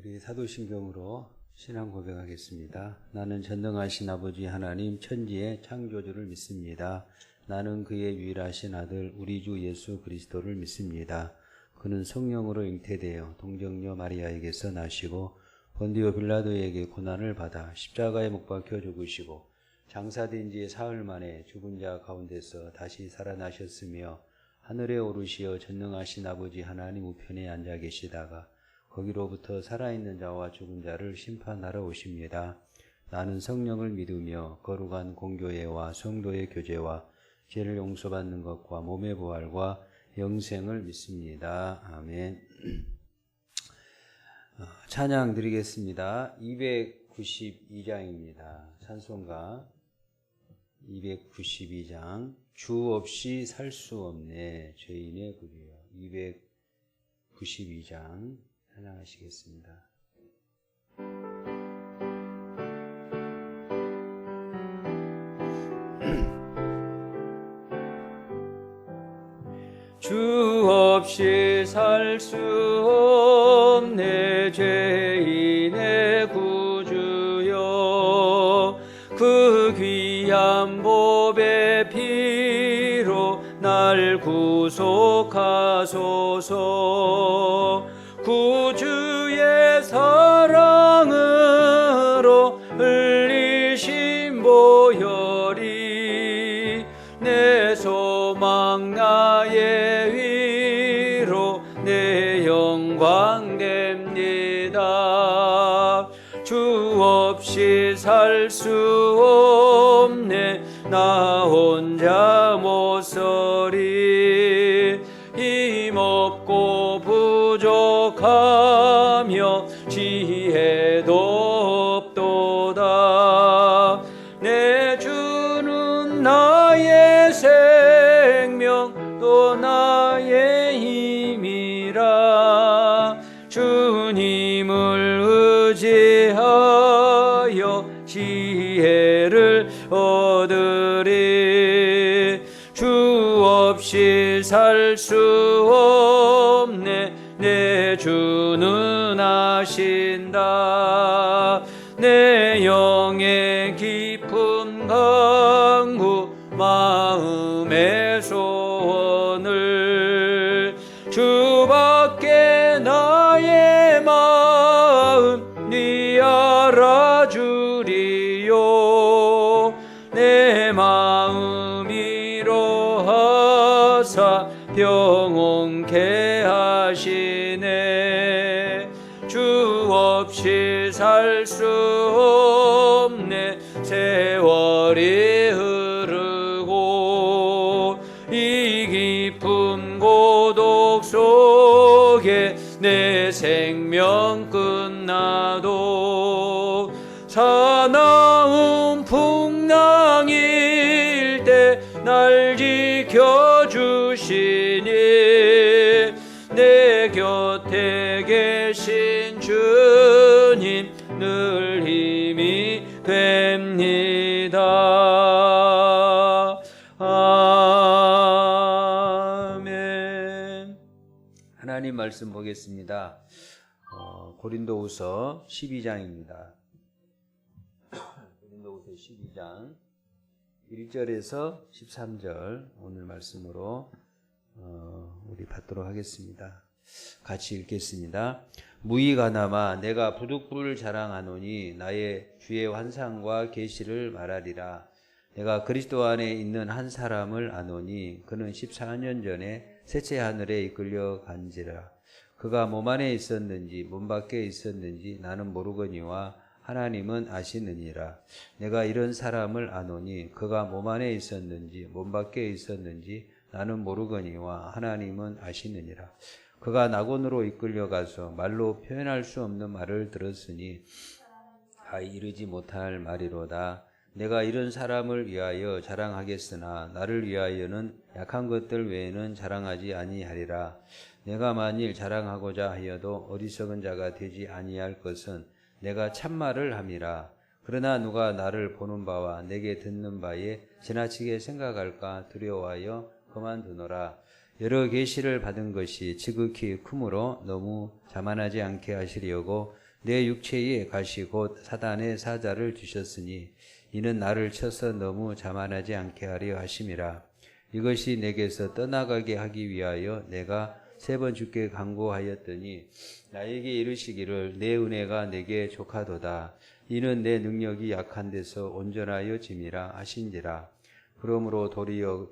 우리 사도신경으로 신앙 고백하겠습니다. 나는 전능하신 아버지 하나님 천지의 창조주를 믿습니다. 나는 그의 유일하신 아들 우리 주 예수 그리스도를 믿습니다. 그는 성령으로 잉태되어 동정녀 마리아에게서 나시고 본디오 빌라도에게 고난을 받아 십자가에 못 박혀 죽으시고 장사된 지 사흘 만에 죽은 자 가운데서 다시 살아나셨으며 하늘에 오르시어 전능하신 아버지 하나님 우편에 앉아 계시다가 거기로부터 살아있는 자와 죽은 자를 심판하러 오십니다. 나는 성령을 믿으며 거룩한 공교회와 성도의 교제와 죄를 용서받는 것과 몸의 부활과 영생을 믿습니다. 아멘. 찬양 드리겠습니다. 292장입니다. 찬송가 292장 주 없이 살 수 없네 죄인의 구주여. 292장 찬양하시겠습니다. 주 없이 살 수 없네 죄인의 구주여. 그 귀한 보배 피로 날 구속하소서. 구주의 사랑으로 흘리신 보혈이 내 소망 나의 위로 내 영광 됩니다. 주 없이 살 수 없네 나 혼자 못 서리. 힘없고 부족하며 지혜도 없도다. 내 주는 나의 생명 또 나의 힘이라. 주님을 의지하여 지혜를 얻으리. 주 없이 살 수 없네 내 주는 아신다. 내 영의 깊은 강구 마음의 소원을 주밖에 나의 마음 네 알아주리요. 내 마음 위로하사 평온케 하시네. 주 없이 살 수 없네 세월이 흐르고 이 깊은 고독 속에 내 생명 끝나도 사나운 풍랑일 때 날 지켜주시니 내 곁에 계신 주님 늘 힘이 됩니다. 아멘. 하나님 말씀 보겠습니다. 고린도후서 12장입니다. 고린도후서 12장 1절에서 13절 오늘 말씀으로 우리 받도록 하겠습니다. 같이 읽겠습니다. 무익하나마 내가 부득불을 자랑하노니 나의 주의 환상과 계시를 말하리라. 내가 그리스도 안에 있는 한 사람을 아노니 그는 14년 전에 셋째 하늘에 이끌려 간지라. 그가 몸 안에 있었는지 몸 밖에 있었는지 나는 모르거니와 하나님은 아시느니라. 내가 이런 사람을 아노니 그가 몸 안에 있었는지 몸 밖에 있었는지 나는 모르거니와 하나님은 아시느니라. 그가 낙원으로 이끌려가서 말로 표현할 수 없는 말을 들었으니 이르지 못할 말이로다. 내가 이런 사람을 위하여 자랑하겠으나 나를 위하여는 약한 것들 외에는 자랑하지 아니하리라. 내가 만일 자랑하고자 하여도 어리석은 자가 되지 아니할 것은 내가 참말을 함이라. 그러나 누가 나를 보는 바와 내게 듣는 바에 지나치게 생각할까 두려워하여 그만두노라. 여러 계시를 받은 것이 지극히 크므로 너무 자만하지 않게 하시려고 내 육체에 가시 곧 사단의 사자를 주셨으니 이는 나를 쳐서 너무 자만하지 않게 하려 하심이라. 이것이 내게서 떠나가게 하기 위하여 내가 3번 주께 간구하였더니 나에게 이르시기를 내 은혜가 내게 족하도다. 이는 내 능력이 약한 데서 온전하여 짐이라 하신지라. 그러므로 도리어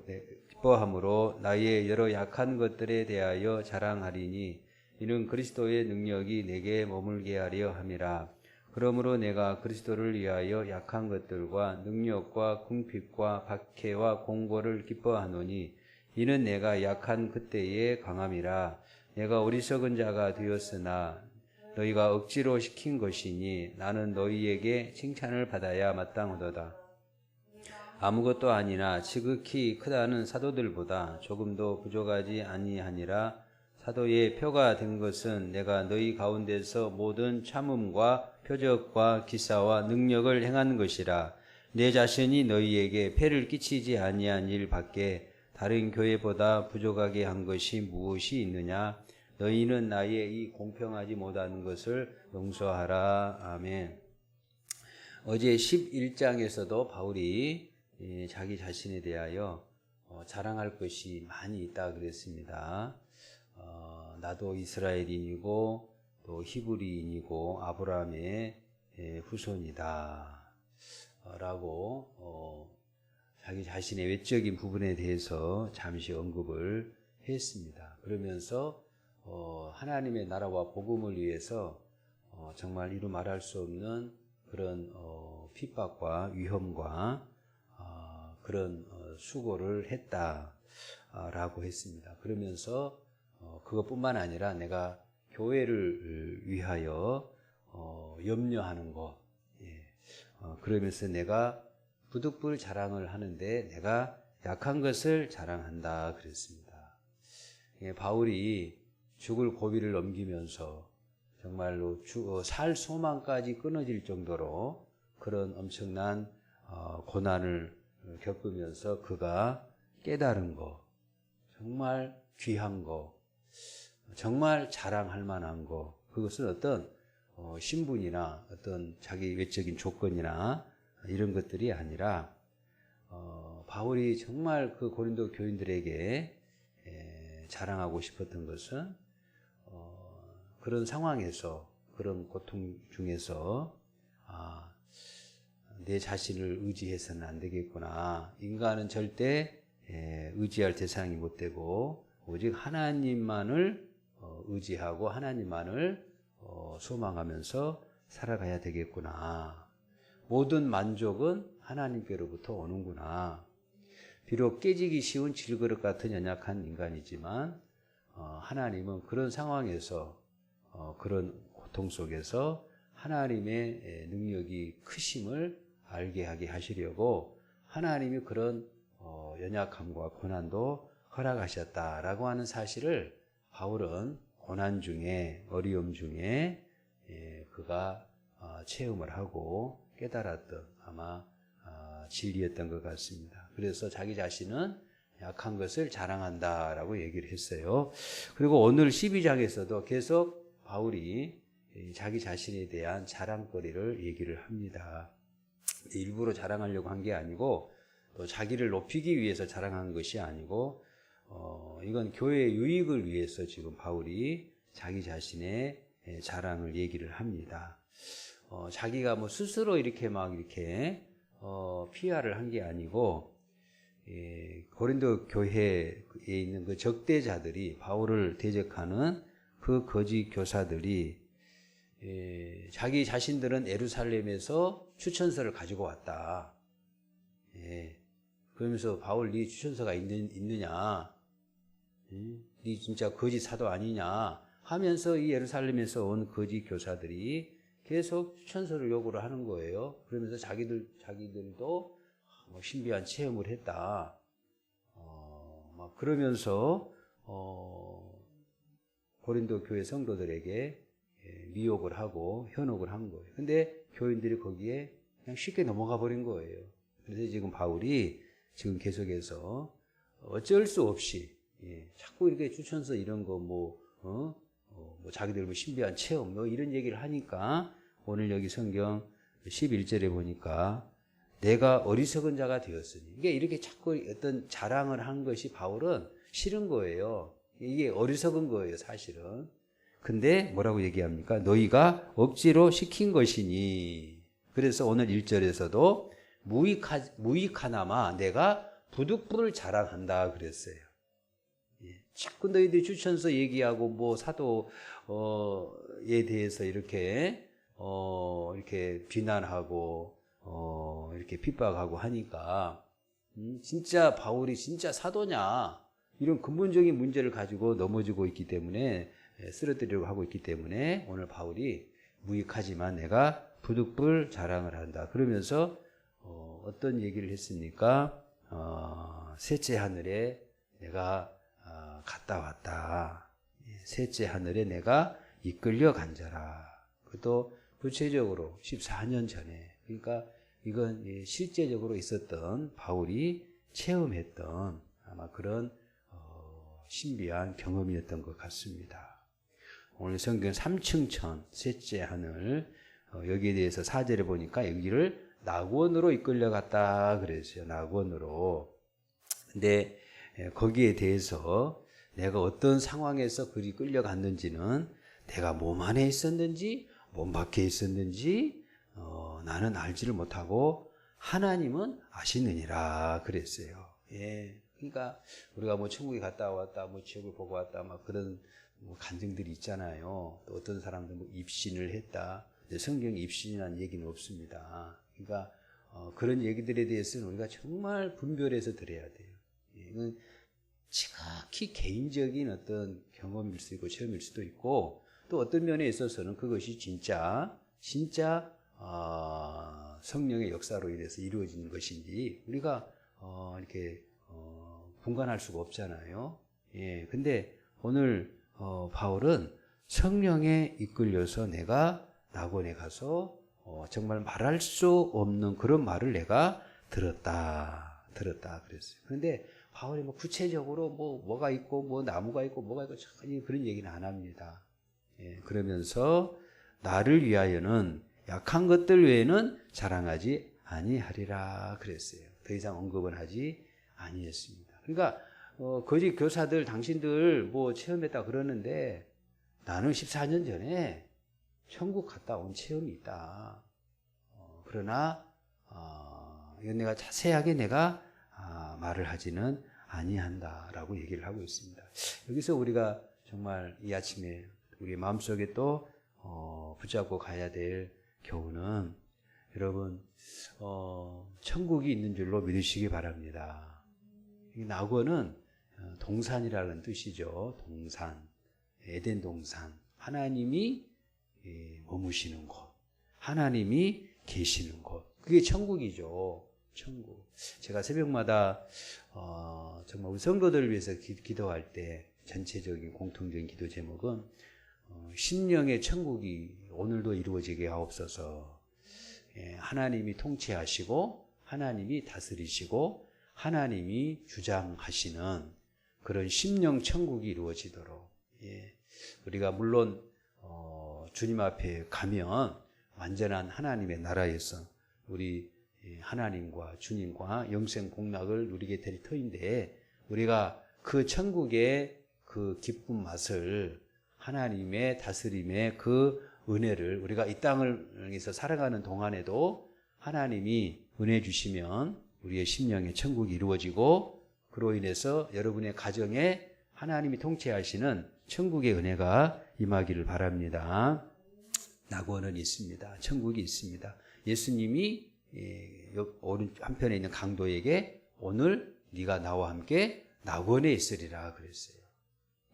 기뻐함으로 나의 여러 약한 것들에 대하여 자랑하리니 이는 그리스도의 능력이 내게 머물게 하려 함이라. 그러므로 내가 그리스도를 위하여 약한 것들과 능력과 궁핍과 박해와 공고를 기뻐하노니 이는 내가 약한 그때의 강함이라. 내가 어리석은 자가 되었으나 너희가 억지로 시킨 것이니 나는 너희에게 칭찬을 받아야 마땅하도다. 아무것도 아니나 지극히 크다는 사도들보다 조금도 부족하지 아니하니라. 사도의 표가 된 것은 내가 너희 가운데서 모든 참음과 표적과 기사와 능력을 행한 것이라. 내 자신이 너희에게 폐를 끼치지 아니한 일 밖에 다른 교회보다 부족하게 한 것이 무엇이 있느냐? 너희는 나의 이 공평하지 못하는 것을 용서하라. 아멘. 어제 11장에서도 바울이 자기 자신에 대하여 자랑할 것이 많이 있다 그랬습니다. 나도 이스라엘인이고 또 히브리인이고 아브라함의 후손이다 라고 자기 자신의 외적인 부분에 대해서 잠시 언급을 했습니다. 그러면서 하나님의 나라와 복음을 위해서 정말 이루 말할 수 없는 그런 핍박과 위험과 그런 수고를 했다라고 했습니다. 그러면서 그것뿐만 아니라 내가 교회를 위하여 염려하는 것, 그러면서 내가 부득불 자랑을 하는데 내가 약한 것을 자랑한다 그랬습니다. 바울이 죽을 고비를 넘기면서 정말로 살 소망까지 끊어질 정도로 그런 엄청난 고난을 겪으면서 그가 깨달은 거, 정말 귀한 거, 정말 자랑할 만한 거, 그것은 어떤 신분이나 어떤 자기 외적인 조건이나 이런 것들이 아니라 바울이 정말 그 고린도 교인들에게 자랑하고 싶었던 것은 그런 상황에서, 그런 고통 중에서 내 자신을 의지해서는 안 되겠구나. 인간은 절대 의지할 대상이 못 되고 오직 하나님만을 의지하고 하나님만을 소망하면서 살아가야 되겠구나. 모든 만족은 하나님께로부터 오는구나. 비록 깨지기 쉬운 질그릇 같은 연약한 인간이지만 하나님은 그런 상황에서 그런 고통 속에서 하나님의 능력이 크심을 알게 하게 하시려고 하나님이 그런 연약함과 고난도 허락하셨다라고 하는 사실을 바울은 고난 중에, 어려움 중에 그가 체험을 하고 깨달았던 아마 진리였던 것 같습니다. 그래서 자기 자신은 약한 것을 자랑한다라고 얘기를 했어요. 그리고 오늘 12장에서도 계속 바울이 자기 자신에 대한 자랑거리를 얘기를 합니다. 일부러 자랑하려고 한 게 아니고 또 자기를 높이기 위해서 자랑한 것이 아니고 이건 교회의 유익을 위해서 지금 바울이 자기 자신의 자랑을 얘기를 합니다. 자기가 뭐 스스로 이렇게 막 이렇게 PR을 한 게 아니고 고린도 교회에 있는 그 적대자들이 바울을 대적하는 그 거짓 교사들이 자기 자신들은 예루살렘에서 추천서를 가지고 왔다. 그러면서 바울 네 추천서가 있느냐? 네 진짜 거짓 사도 아니냐? 하면서 이 예루살렘에서 온 거짓 교사들이 계속 추천서를 요구를 하는 거예요. 그러면서 자기들도 뭐 신비한 체험을 했다. 막 그러면서 고린도 교회 성도들에게 미혹을 하고 현혹을 한 거예요. 근데 교인들이 거기에 그냥 쉽게 넘어가 버린 거예요. 그래서 지금 바울이 지금 계속해서 어쩔 수 없이 자꾸 이렇게 추천서 이런 거 뭐 자기들 뭐 신비한 체험 뭐 이런 얘기를 하니까 오늘 여기 성경 11절에 보니까 내가 어리석은 자가 되었으니 이게 이렇게 자꾸 어떤 자랑을 한 것이 바울은 싫은 거예요. 이게 어리석은 거예요, 사실은. 근데 뭐라고 얘기합니까? 너희가 억지로 시킨 것이니. 그래서 오늘 1절에서도 무익하나마 내가 부득불을 자랑한다 그랬어요. 자꾸 너희들이 추천서 얘기하고 뭐 사도에 대해서 이렇게 비난하고 이렇게 핍박하고 하니까 진짜 바울이 진짜 사도냐 이런 근본적인 문제를 가지고 넘어지고 있기 때문에 쓰러뜨리려고 하고 있기 때문에 오늘 바울이 무익하지만 내가 부득불 자랑을 한다 그러면서 어떤 얘기를 했습니까? 셋째 하늘에 내가 갔다 왔다. 셋째 하늘에 내가 이끌려 간 자라. 그것도 구체적으로 14년 전에 그러니까 이건 실제적으로 있었던 바울이 체험했던 아마 그런 신비한 경험이었던 것 같습니다. 오늘 성경 3층천 셋째 하늘 여기에 대해서 4절에 보니까 여기를 낙원으로 이끌려 갔다 그랬어요. 낙원으로. 근데 거기에 대해서 내가 어떤 상황에서 그리 끌려갔는지는 내가 몸 안에 있었는지 몸 밖에 있었는지 나는 알지를 못하고 하나님은 아시느니라 그랬어요. 예. 그러니까 우리가 뭐 천국에 갔다 왔다, 뭐 지옥을 보고 왔다, 막 그런 뭐 간증들이 있잖아요. 또 어떤 사람들 뭐 입신을 했다. 성경에 입신이라는 얘기는 없습니다. 그러니까 그런 얘기들에 대해서는 우리가 정말 분별해서 들어야 돼요. 예. 이건 지극히 개인적인 어떤 경험일 수도 있고 체험일 수도 있고 또 어떤 면에 있어서는 그것이 진짜 성령의 역사로 인해서 이루어진 것인지 우리가 이렇게 분간할 수가 없잖아요. 예, 근데 오늘 바울은 성령에 이끌려서 내가 낙원에 가서 정말 말할 수 없는 그런 말을 내가 들었다 그랬어요. 그런데 바울이 뭐 구체적으로 뭐가 있고 뭐 나무가 있고 뭐가 있고 전혀 그런 얘기는 안 합니다. 예, 그러면서 나를 위하여는 약한 것들 외에는 자랑하지 아니하리라 그랬어요. 더 이상 언급은 하지 아니했습니다. 그러니까 거짓 교사들 당신들 뭐 체험했다 그러는데 나는 14년 전에 천국 갔다 온 체험이 있다. 그러나 이건 내가 자세하게 내가 말을 하지는 아니한다라고 얘기를 하고 있습니다. 여기서 우리가 정말 이 아침에 우리 마음속에 또 붙잡고 가야 될 교훈은 여러분 천국이 있는 줄로 믿으시기 바랍니다. 이 낙원은 동산이라는 뜻이죠. 동산, 에덴 동산. 하나님이 머무시는 곳, 하나님이 계시는 곳. 그게 천국이죠. 천국. 제가 새벽마다 정말 우리 성도들을 위해서 기도할 때 전체적인 공통적인 기도 제목은 심령의 천국이 오늘도 이루어지게 하옵소서. 하나님이 통치하시고 하나님이 다스리시고 하나님이 주장하시는 그런 심령 천국이 이루어지도록 우리가 물론 주님 앞에 가면 완전한 하나님의 나라에서 우리 하나님과 주님과 영생 복락을 누리게 될 터인데 우리가 그 천국의 그 기쁜 맛을 하나님의 다스림의 그 은혜를 우리가 이 땅을 위해서 살아가는 동안에도 하나님이 은혜 주시면 우리의 심령의 천국이 이루어지고 그로 인해서 여러분의 가정에 하나님이 통치하시는 천국의 은혜가 임하기를 바랍니다. 낙원은 있습니다. 천국이 있습니다. 예수님이 오른 한편에 있는 강도에게 오늘 네가 나와 함께 낙원에 있으리라 그랬어요.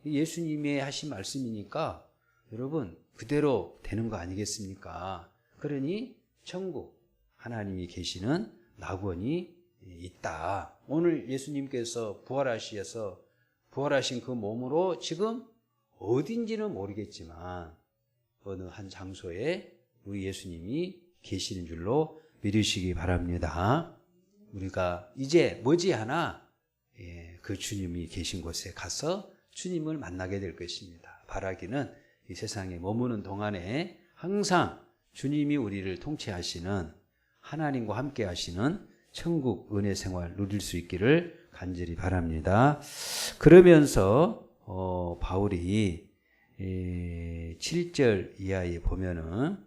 예수님의 하신 말씀이니까 여러분 그대로 되는 거 아니겠습니까? 그러니 천국 하나님이 계시는 낙원이 있다. 오늘 예수님께서 부활하신 그 몸으로 지금 어딘지는 모르겠지만 어느 한 장소에 우리 예수님이 계시는 줄로 믿으시기 바랍니다. 우리가 이제 머지않아 그 주님이 계신 곳에 가서 주님을 만나게 될 것입니다. 바라기는 이 세상에 머무는 동안에 항상 주님이 우리를 통치하시는 하나님과 함께 하시는 천국 은혜 생활 누릴 수 있기를 간절히 바랍니다. 그러면서 바울이 7절 이하에 보면은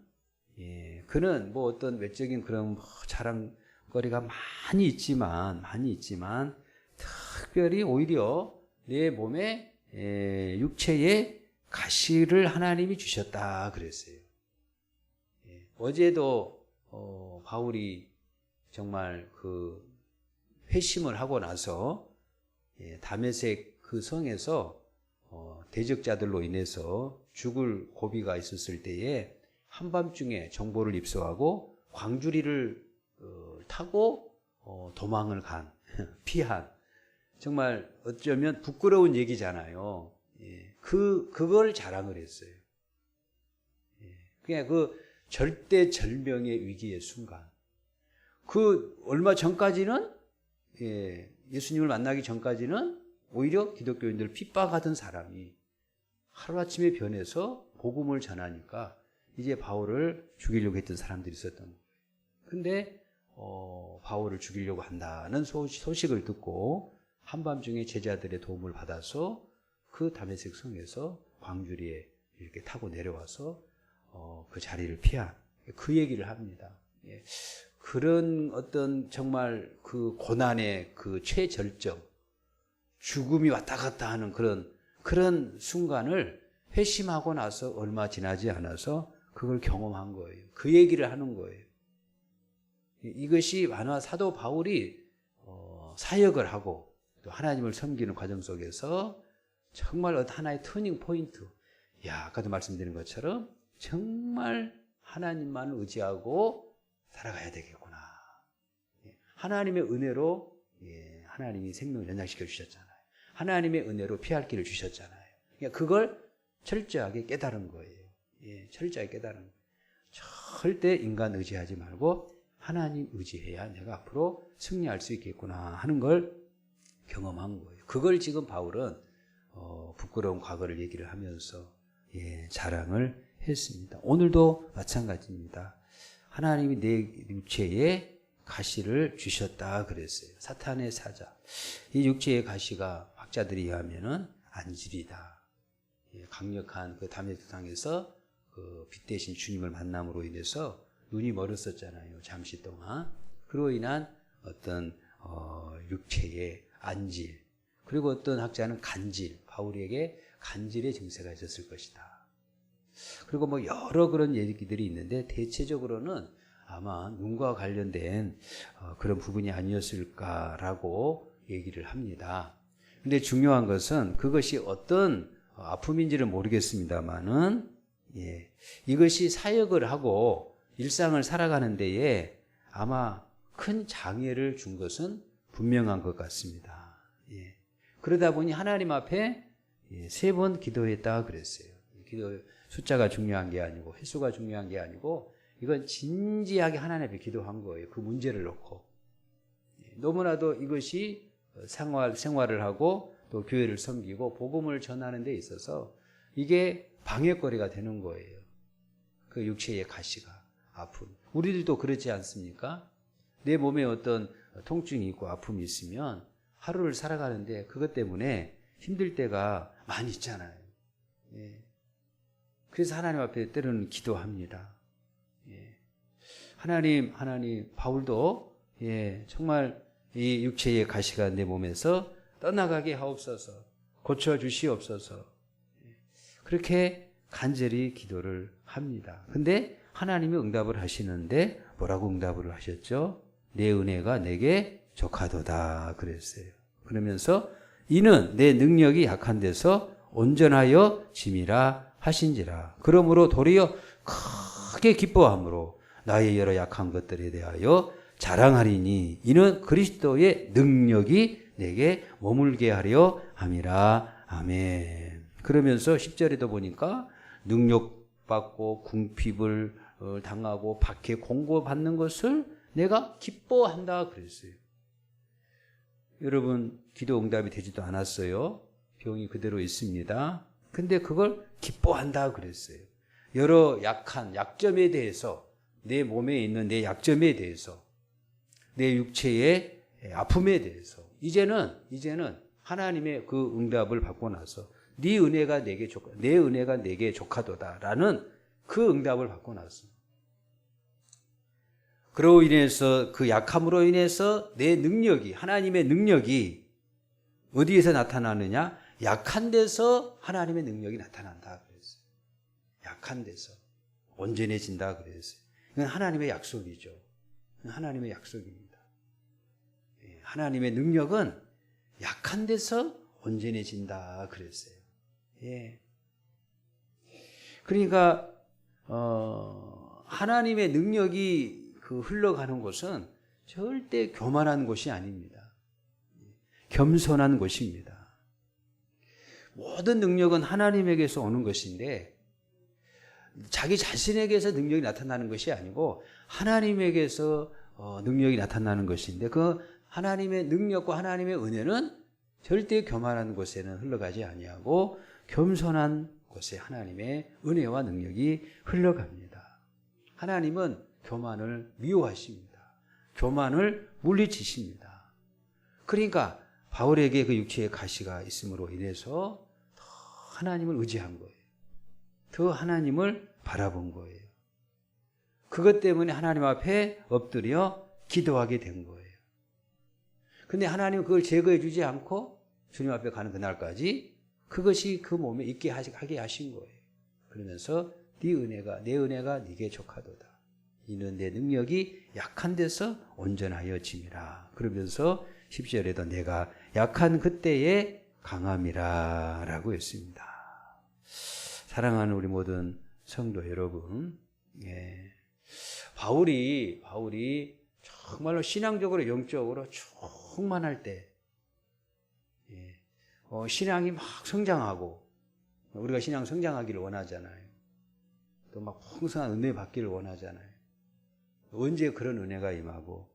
그는 뭐 어떤 외적인 그런 자랑거리가 많이 있지만 특별히 오히려 내 몸에 육체에 가시를 하나님이 주셨다 그랬어요. 어제도 바울이 정말 그 회심을 하고 나서 다메섹 그 성에서 대적자들로 인해서 죽을 고비가 있었을 때에 한밤중에 정보를 입수하고 광주리를 타고 도망을 피한 정말 어쩌면 부끄러운 얘기잖아요. 그걸 자랑을 했어요. 그냥 그 절대절명의 위기의 순간. 그 얼마 전까지는 예수님을 만나기 전까지는 오히려 기독교인들을 핍박하던 사람이 하루아침에 변해서 복음을 전하니까 이제 바울을 죽이려고 했던 사람들이 있었던 거예요. 근데 바울을 죽이려고 한다는 소식을 듣고 한밤중에 제자들의 도움을 받아서 그 다메섹 성에서 광주리에 이렇게 타고 내려와서 그 자리를 피한 그 얘기를 합니다. 그런 어떤 정말 그 고난의 그 최절정, 죽음이 왔다 갔다 하는 그런 순간을 회심하고 나서 얼마 지나지 않아서 그걸 경험한 거예요. 그 얘기를 하는 거예요. 이것이 만화 사도 바울이 사역을 하고 또 하나님을 섬기는 과정 속에서 정말 하나의 터닝 포인트. 아까도 말씀드린 것처럼 정말 하나님만 의지하고 살아가야 되겠구나. 하나님의 은혜로 하나님이 생명을 연장시켜 주셨잖아요. 하나님의 은혜로 피할 길을 주셨잖아요. 그러니까 그걸 철저하게 깨달은 거예요. 철저하게 깨달은 거예요. 절대 인간 의지하지 말고 하나님 의지해야 내가 앞으로 승리할 수 있겠구나 하는 걸 경험한 거예요. 그걸 지금 바울은 부끄러운 과거를 얘기를 하면서 자랑을 했습니다. 오늘도 마찬가지입니다. 하나님이 내 육체에 가시를 주셨다 그랬어요. 사탄의 사자. 이 육체의 가시가 학자들이 의하면은 안질이다. 강력한 그 다메섹 땅에서 그 빛 대신 주님을 만남으로 인해서 눈이 멀었었잖아요. 잠시 동안. 그로 인한 어떤 육체의 안질. 그리고 어떤 학자는 간질. 바울에게 간질의 증세가 있었을 것이다. 그리고 뭐 여러 그런 얘기들이 있는데 대체적으로는 아마 눈과 관련된 그런 부분이 아니었을까라고 얘기를 합니다. 근데 중요한 것은 그것이 어떤 아픔인지는 모르겠습니다만은 이것이 사역을 하고 일상을 살아가는 데에 아마 큰 장애를 준 것은 분명한 것 같습니다. 그러다 보니 하나님 앞에 3번 기도했다 그랬어요. 기도 숫자가 중요한 게 아니고 횟수가 중요한 게 아니고 이건 진지하게 하나님 앞에 기도한 거예요. 그 문제를 놓고. 너무나도 이것이 생활을 하고 또 교회를 섬기고 복음을 전하는 데 있어서 이게 방해거리가 되는 거예요. 그 육체의 가시가 아픔. 우리들도 그렇지 않습니까? 내 몸에 어떤 통증이 있고 아픔이 있으면 하루를 살아가는데 그것 때문에 힘들 때가 많이 있잖아요. 그래서 하나님 앞에 때로는 기도합니다. 하나님, 바울도 정말 이 육체의 가시가 내 몸에서 떠나가게 하옵소서, 고쳐주시옵소서. 그렇게 간절히 기도를 합니다. 근데 하나님이 응답을 하시는데 뭐라고 응답을 하셨죠? 내 은혜가 내게 족하도다 그랬어요. 그러면서 이는 내 능력이 약한 데서 온전하여 짐이라 하신지라. 그러므로 도리어 크게 기뻐함으로 나의 여러 약한 것들에 대하여 자랑하리니 이는 그리스도의 능력이 내게 머물게 하려 함이라. 아멘. 그러면서 10절에도 보니까 능력받고 궁핍을 당하고 박해 공고받는 것을 내가 기뻐한다 그랬어요. 여러분 기도 응답이 되지도 않았어요. 병이 그대로 있습니다. 근데 그걸 기뻐한다 그랬어요. 여러 약점에 대해서, 내 몸에 있는 내 약점에 대해서, 내 육체의 아픔에 대해서 이제는 하나님의 그 응답을 받고 나서 내 은혜가 내게 족하도다라는 그 응답을 받고 나서, 그로 인해서 그 약함으로 인해서 내 능력이, 하나님의 능력이 어디에서 나타나느냐? 약한 데서 하나님의 능력이 나타난다 그랬어요. 약한 데서 온전해진다 그랬어요. 이건 하나님의 약속이죠. 하나님의 약속입니다. 하나님의 능력은 약한 데서 온전해진다 그랬어요. 예. 그러니까 하나님의 능력이 흘러가는 곳은 절대 교만한 곳이 아닙니다. 겸손한 곳입니다. 모든 능력은 하나님에게서 오는 것인데 자기 자신에게서 능력이 나타나는 것이 아니고 하나님에게서 능력이 나타나는 것인데, 그 하나님의 능력과 하나님의 은혜는 절대 교만한 곳에는 흘러가지 아니하고 겸손한 곳에 하나님의 은혜와 능력이 흘러갑니다. 하나님은 교만을 미워하십니다. 교만을 물리치십니다. 그러니까 바울에게 그 육체의 가시가 있음으로 인해서 더 하나님을 의지한 거예요. 더 하나님을 바라본 거예요. 그것 때문에 하나님 앞에 엎드려 기도하게 된 거예요. 근데 하나님은 그걸 제거해 주지 않고 주님 앞에 가는 그날까지 그것이 그 몸에 있게 하게 하신 거예요. 그러면서 내 은혜가 네게 족하도다. 이는 내 능력이 약한 데서 온전하여짐이라. 그러면서 10절에도 내가 약한 그때에 강함이라 라고 했습니다. 사랑하는 우리 모든 성도 여러분, 바울이 정말로 신앙적으로 영적으로 충만할 때, 신앙이 막 성장하고, 우리가 신앙 성장하기를 원하잖아요. 또 막 풍성한 은혜 받기를 원하잖아요. 언제 그런 은혜가 임하고,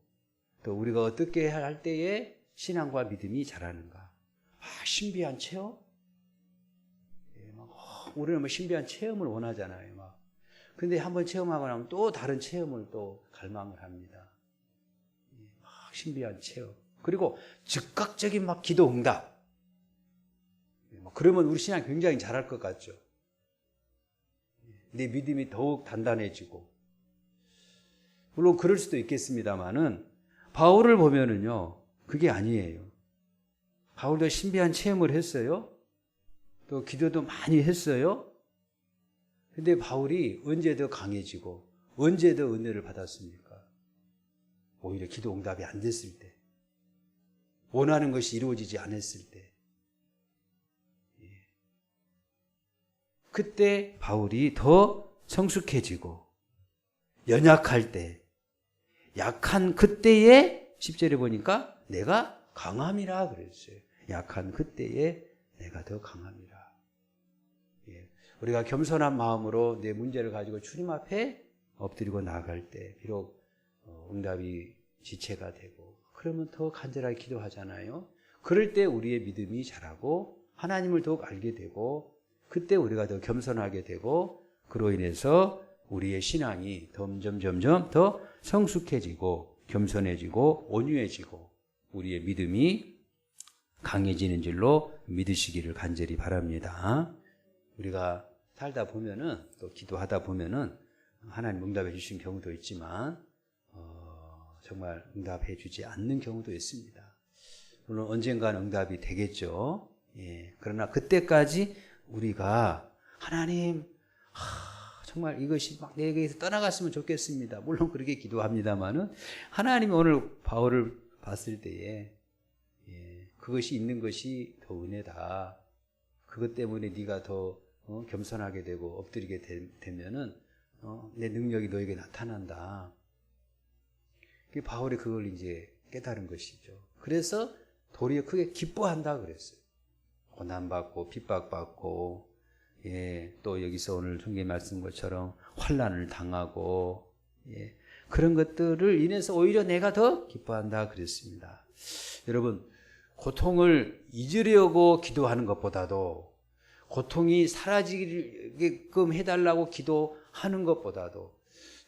또 우리가 어떻게 할 때에 신앙과 믿음이 자라는가? 신비한 체험? 우리는 신비한 체험을 원하잖아요. 근데 한번 체험하고 나면 또 다른 체험을 또 갈망을 합니다. 신비한 체험. 그리고 즉각적인 기도 응답. 그러면 우리 신앙 굉장히 잘할 것 같죠. 내 믿음이 더욱 단단해지고. 물론 그럴 수도 있겠습니다만은 바울을 보면은요, 그게 아니에요. 바울도 신비한 체험을 했어요. 또 기도도 많이 했어요. 근데 바울이 언제 더 강해지고 언제 더 은혜를 받았습니까? 오히려 기도 응답이 안 됐을 때, 원하는 것이 이루어지지 않았을 때, 그때 바울이 더 성숙해지고, 연약할 때, 약한 그때에 10절에 보니까 내가 강함이라 그랬어요. 약한 그때에 내가 더 강함이라. 우리가 겸손한 마음으로 내 문제를 가지고 주님 앞에 엎드리고 나아갈 때 비록 응답이 지체가 되고, 그러면 더 간절하게 기도하잖아요. 그럴 때 우리의 믿음이 자라고 하나님을 더욱 알게 되고, 그때 우리가 더 겸손하게 되고, 그로 인해서 우리의 신앙이 점점 더 성숙해지고 겸손해지고 온유해지고 우리의 믿음이 강해지는 줄로 믿으시기를 간절히 바랍니다. 우리가 살다 보면은, 또 기도하다 보면은 하나님 응답해 주신 경우도 있지만 정말 응답해 주지 않는 경우도 있습니다. 물론 언젠가는 응답이 되겠죠. 그러나 그때까지 우리가 하나님, 정말 이것이 내게서 떠나갔으면 좋겠습니다. 물론 그렇게 기도합니다만은, 하나님이 오늘 바울을 봤을 때에 그것이 있는 것이 더 은혜다. 그것 때문에 네가 더 겸손하게 되고 엎드리게 되면은 내 능력이 너에게 나타난다. 바울이 그걸 이제 깨달은 것이죠. 그래서 도리어 크게 기뻐한다 그랬어요. 고난받고 핍박받고, 또 여기서 오늘 성경에 말씀 것처럼 환난을 당하고, 그런 것들을 인해서 오히려 내가 더 기뻐한다 그랬습니다. 여러분, 고통을 잊으려고 기도하는 것보다도 고통이 사라지게끔 해달라고 기도하는 것보다도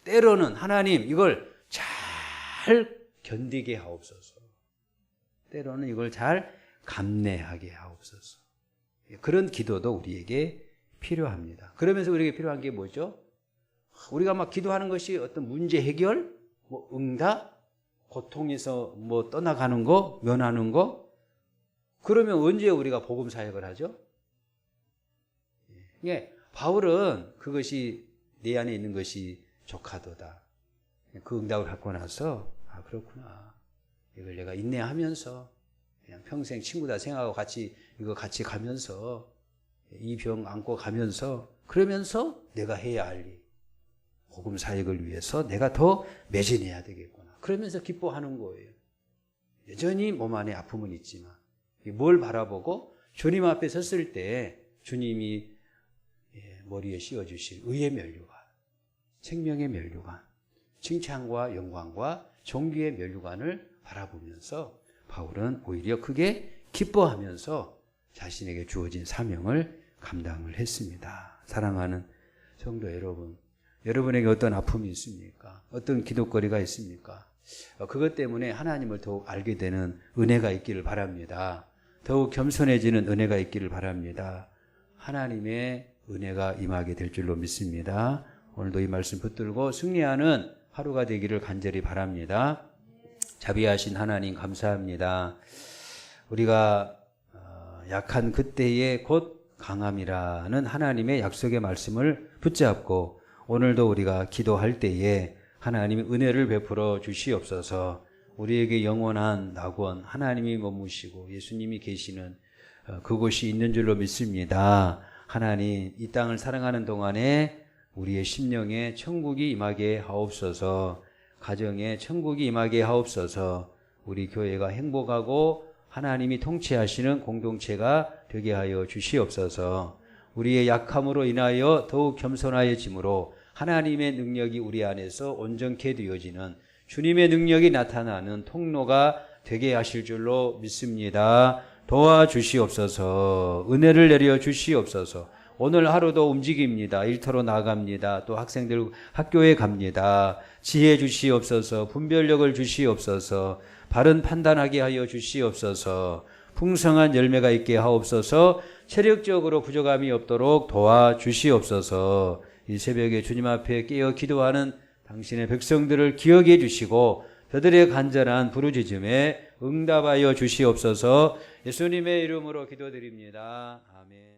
때로는 하나님 이걸 잘 견디게 하옵소서. 때로는 이걸 잘 감내하게 하옵소서. 그런 기도도 우리에게 필요합니다. 그러면서 우리에게 필요한 게 뭐죠? 우리가 막 기도하는 것이 어떤 문제 해결, 뭐 응답, 고통에서 뭐 떠나가는 거, 면하는 거. 그러면 언제 우리가 복음 사역을 하죠? 예, 바울은 그것이 내 안에 있는 것이 조카도다. 그 응답을 받고 나서 아 그렇구나. 이걸 내가 인내하면서 그냥 평생 친구다 생각하고 같이 가면서 이 병 안고 가면서 그러면서 내가 해야 할 일, 복음 사역을 위해서 내가 더 매진해야 되겠구나. 그러면서 기뻐하는 거예요. 여전히 몸 안에 아픔은 있지만 뭘 바라보고 주님 앞에 섰을 때 주님이 머리에 씌워주실 의의 면류관, 생명의 면류관, 칭찬과 영광과 존귀의 면류관을 바라보면서 바울은 오히려 크게 기뻐하면서 자신에게 주어진 사명을 감당을 했습니다. 사랑하는 성도 여러분, 여러분에게 어떤 아픔이 있습니까? 어떤 기도거리가 있습니까? 그것 때문에 하나님을 더욱 알게 되는 은혜가 있기를 바랍니다. 더욱 겸손해지는 은혜가 있기를 바랍니다. 하나님의 은혜가 임하게 될 줄로 믿습니다. 오늘도 이 말씀 붙들고 승리하는 하루가 되기를 간절히 바랍니다. 자비하신 하나님 감사합니다. 우리가 약한 그때에 곧 강함이라는 하나님의 약속의 말씀을 붙잡고 오늘도 우리가 기도할 때에 하나님의 은혜를 베풀어 주시옵소서. 우리에게 영원한 낙원 하나님이 머무시고 예수님이 계시는 그곳이 있는 줄로 믿습니다. 하나님 이 땅을 사랑하는 동안에 우리의 심령에 천국이 임하게 하옵소서. 가정에 천국이 임하게 하옵소서. 우리 교회가 행복하고 하나님이 통치하시는 공동체가 되게 하여 주시옵소서. 우리의 약함으로 인하여 더욱 겸손하여짐으로 하나님의 능력이 우리 안에서 온전케 되어지는 주님의 능력이 나타나는 통로가 되게 하실 줄로 믿습니다. 도와주시옵소서. 은혜를 내려 주시옵소서. 오늘 하루도 움직입니다. 일터로 나갑니다. 또 학생들 학교에 갑니다. 지혜 주시옵소서. 분별력을 주시옵소서. 바른 판단하게 하여 주시옵소서. 풍성한 열매가 있게 하옵소서. 체력적으로 부족함이 없도록 도와주시옵소서. 이 새벽에 주님 앞에 깨어 기도하는 당신의 백성들을 기억해 주시고 저들의 간절한 부르짖음에 응답하여 주시옵소서. 예수님의 이름으로 기도드립니다. 아멘.